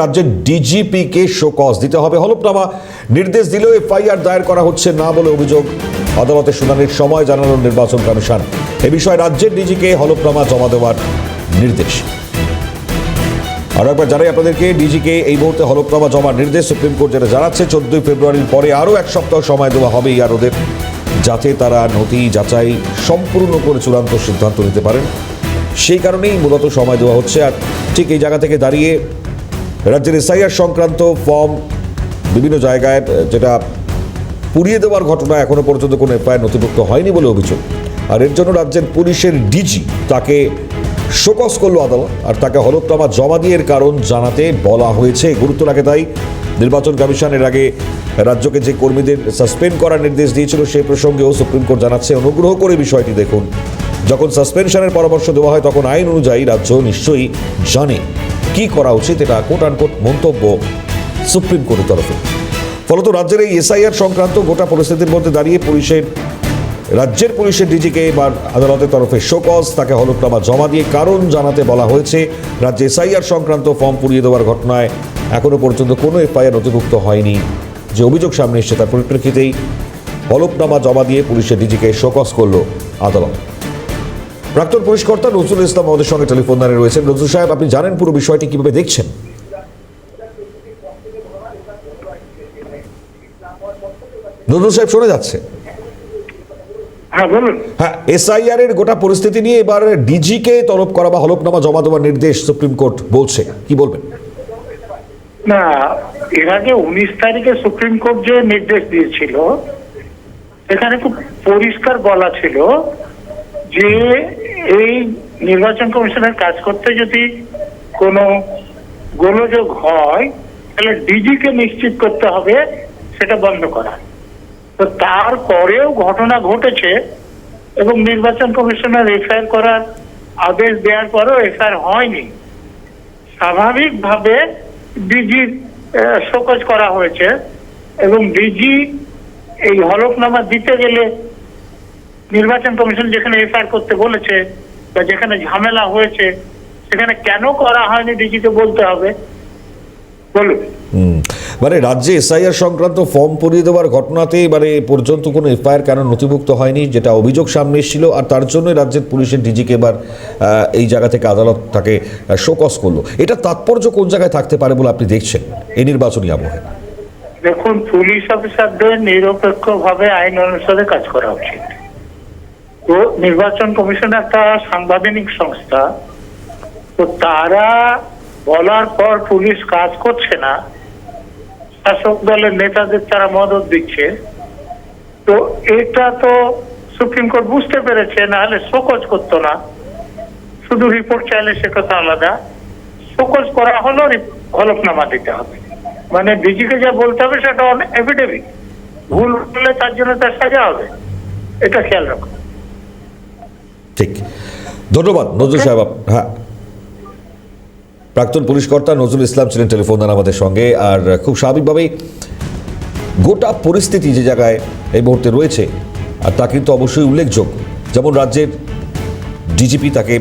রাজ্যের ডিজিপিকে শোকজ দিতে হবে হলফনামা নির্দেশ দিলেও এফআইআর দায়ের করা হচ্ছে না বলে অভিযোগ। আদালতে শুনানির সময় জানালো নির্বাচন কমিশন। এ বিষয়ে রাজ্যের ডিজিকে হলফনামা জমা দেওয়ার নির্দেশ। আরও একবার জানাই আপনাদেরকে, ডিজিকে এই মুহূর্তে হলফনামা জমার নির্দেশ সুপ্রিম কোর্ট যেটা জানাচ্ছে 14 ফেব্রুয়ারির পরে আরও এক সপ্তাহ সময় দেওয়া হবে আর ওদের, যাতে তারা নথি যাচাই সম্পূর্ণ করে চূড়ান্ত সিদ্ধান্ত নিতে পারেন। সেই কারণেই মূলত সময় দেওয়া হচ্ছে। আর ঠিক এই জায়গা থেকে দাঁড়িয়ে রাজ্যের এসআইআর সংক্রান্ত ফর্ম বিভিন্ন জায়গায় যেটা পুড়িয়ে দেওয়ার ঘটনা এখনো পর্যন্ত কোনো এফআইআর নথিভুক্ত হয়নি বলে অভিযোগ। আর এর জন্য রাজ্যের পুলিশের ডিজি তাকে শোকজ করলো আদালত, আর তাকে হলফনামা জমা দিয়ে এর কারণ জানাতে বলা হয়েছে। গুরুত্ব রাখে তাই নির্বাচন কমিশনের আগে রাজ্যকে যে কর্মীদের সাসপেন্ড করার নির্দেশ দিয়েছিল সেই প্রসঙ্গেও সুপ্রিম কোর্ট জানাচ্ছে অনুগ্রহ করে বিষয়টি দেখুন। যখন সাসপেনশনের পরামর্শ দেওয়া হয় তখন আইন অনুযায়ী রাজ্য নিশ্চয়ই জানে কি করা উচিত। এটা কোট আনকোট মন্তব্য সুপ্রিম কোর্টের তরফে। ফলত রাজ্যের এই এসআইআর সংক্রান্ত গোটা পরিস্থিতির মধ্যে দাঁড়িয়ে রাজ্যের পুলিশের ডিজিকে এবার আদালতের তরফে শোকজ, তাকে হলফনামা জমা দিয়ে কারণ জানাতে বলা হয়েছে। রাজ্যে এসআইআর সংক্রান্ত ফর্ম পুড়িয়ে দেওয়ার ঘটনায় এখনো পর্যন্ত কোনো এফআইআর নথিভুক্ত হয়নি যে অভিযোগ সামনে এসেছে, তার পরিপ্রেক্ষিতেই হলফনামা জমা দিয়ে পুলিশের ডিজিকে শোকজ করল আদালত। প্রাক্তন পুলিশ কর্তা নজরুল ইসলাম আমাদের সঙ্গে টেলিফোন লাইনে রয়েছেন। নজরুল সাহেব, আপনি জানেন পুরো বিষয়টি কিভাবে দেখছেন? নজরুল সাহেব শোনা যাচ্ছে? হ্যাঁ, এসআইআর এর গোটা পরিস্থিতি নিয়ে এবার ডিজিকে তলব করা বা হলফনামা জমা দেওয়ার নির্দেশ সুপ্রিম কোর্ট বলছে, কি বলবেন? না, এর আগে 19 তারিখে সুপ্রিম কোর্ট যে নির্দেশ দিয়েছিল সেখানে খুব পরিষ্কার বলা ছিল যে এই নির্বাচন কমিশনের কাজ করতে যদি কোনো গোলযোগ হয় তাহলে ডিজিকে নিশ্চিত করতে হবে সেটা বন্ধ করা। তো তারপরেও ঘটনা ঘটেছে এবং নির্বাচন কমিশনের এফআইআর করার আদেশ দেওয়ার পরেও এফআইআর হয়নি। স্বাভাবিকভাবে ডিজির শোকজ করা হয়েছে এবং ডিজি এই হলফনামা দিতে গেলে নির্বাচন কমিশন যেখানে এফআইআর করতে বলেছে বা যেখানে ঝামেলা হয়েছে সেখানে কেন করা হয়নি ডিজিকে বলতে হবে। বলুন, মানে রাজ্যে এসআইআর সংক্রান্ত ফর্ম পুড়িয়ে দেওয়ার ঘটনাতে এবারে পর্যন্ত কোনো এফআইআর কেন নথিভুক্ত হয়নি যেটা অভিযোগ সামনে এসেছিল, আর তার জন্য রাজ্যের পুলিশের ডিজিকে এবার এই জায়গা থেকে আদালত তাকে শোকজ করলো। এটা তাৎপর্য কোন জায়গায় থাকতে পারে বলে আপনি দেখছেন এই নির্বাচনী আবহে? দেখুন, পুলিশ অফিসারদের নিরপেক্ষভাবে আইন অনুসারে কাজ করা উচিত। তো নির্বাচন কমিশন একটা সাংবিধানিক সংস্থা, তো তারা বলার পর পুলিশ কাজ করছে না, শাসক দলের নেতাদের তারা মদত দিচ্ছে, তো এটা তো সুপ্রিম কোর্ট বুঝতে পেরেছে, না হলে শোকজ করতো না। শুধু রিপোর্ট চাইলে সে কথা আলাদা, শোকজ করা হলো হলফনামা দিতে হবে, মানে ডিজিকে যা বলতে হবে সেটা এফিডেভিট, ভুল করলে তার জন্য তার সাজা হবে, এটা খেয়াল রাখো। ঠিক, ধন্যবাদ নজরুল সাহেব। হ্যাঁ, প্রাক্তন পুলিশ কর্তা নজরুল ইসলাম ছিলেন টেলিফোন আমাদের সঙ্গে। আর খুব স্বাভাবিকভাবেই গোটা পরিস্থিতি যে জায়গায় এই মুহূর্তে রয়েছে আর তা কিন্তু অবশ্যই উল্লেখযোগ্য। যেমন রাজ্যের ডিজিপি তাকে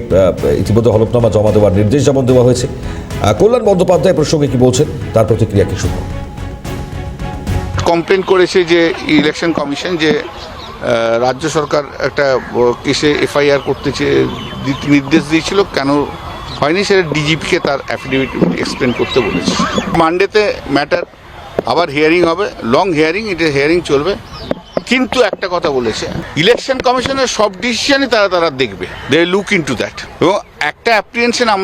ইতিমধ্যে হলফনামা জমা দেওয়ার নির্দেশ যেমন দেওয়া হয়েছে, কল্যাণ বন্দ্যোপাধ্যায় প্রসঙ্গে কি বলছেন তার প্রতিক্রিয়া কি শুনব। কমপ্লেন করেছে যে ইলেকশন কমিশন যে রাজ্য সরকার একটা কেসে এফআইআর করতে নির্দেশ দিয়েছিল, কেন হয়নি সেটা ডিজিপিকে তার অ্যাফিডেভিট এক্সপ্লেন করতে বলেছে। মানডেতে ম্যাটার আবার হিয়ারিং হবে, লং হিয়ারিং, এটা হিয়ারিং চলবে। কিন্তু একটা কথা বলেছে, ইলেকশন কমিশনের সব ডিসিশনই তারা দেখবে, দে লুক ইনটু দ্যাট। এবং একটা অ্যাপ্রিহেনশন আমরা